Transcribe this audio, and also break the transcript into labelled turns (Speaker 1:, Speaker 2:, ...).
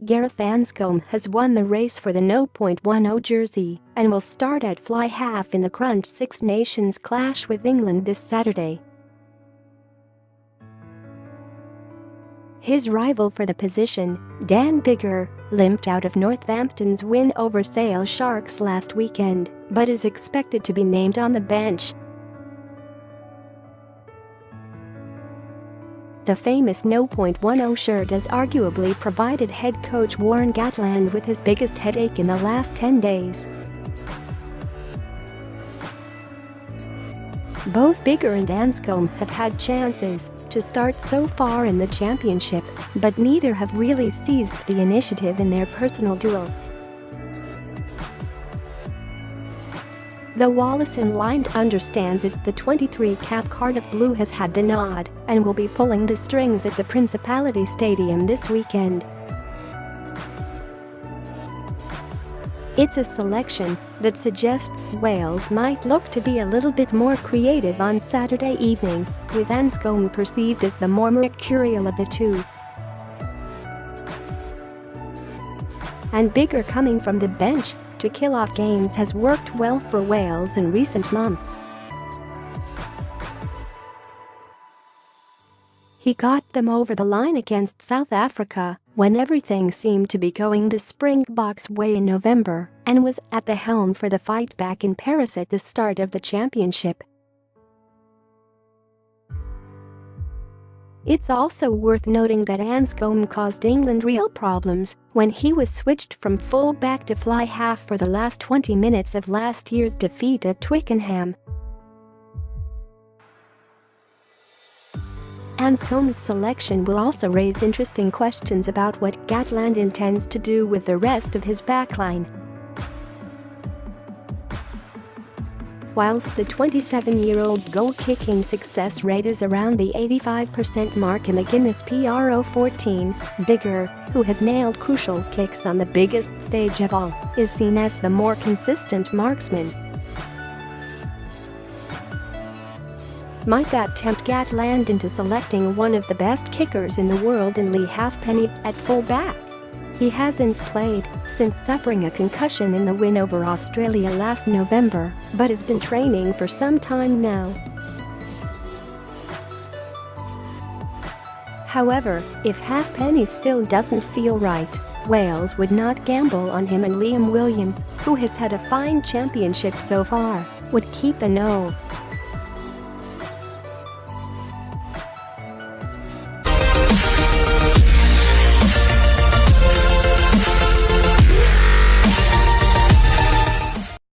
Speaker 1: Gareth Anscombe has won the race for the No.10 jersey and will start at fly half in the Crunch Six Nations clash with England this Saturday. His rival for the position, Dan Biggar, limped out of Northampton's win over Sale Sharks last weekend, but is expected to be named on the bench. The famous No.10 shirt has arguably provided head coach Warren Gatland with his biggest headache in the last 10 days. Both Biggar and Anscombe have had chances to start so far in the championship, but neither have really seized the initiative in their personal duel. The WalesOnline understands it's the 23-cap Cardiff Blue has had the nod and will be pulling the strings at the Principality Stadium this weekend. It's a selection that suggests Wales might look to be a little bit more creative on Saturday evening, with Anscombe perceived as the more mercurial of the two. And Biggar coming from the bench to kill off games has worked well for Wales in recent months. He got them over the line against South Africa when everything seemed to be going the Springboks' way in November and was at the helm for the fightback in Paris at the start of the championship. It's also worth noting that Anscombe caused England real problems when he was switched from full-back to fly half for the last 20 minutes of last year's defeat at Twickenham. Anscombe's selection will also raise interesting questions about what Gatland intends to do with the rest of his backline. Whilst the 27-year-old goal-kicking success rate is around the 85% mark in the Guinness PRO14, Biggar, who has nailed crucial kicks on the biggest stage of all, is seen as the more consistent marksman. Might that tempt Gatland into selecting one of the best kickers in the world in Leigh Halfpenny at full-back? He hasn't played since suffering a concussion in the win over Australia last November, but has been training for some time now. However, if Halfpenny still doesn't feel right, Wales would not gamble on him, and Liam Williams, who has had a fine championship so far, would keep the no.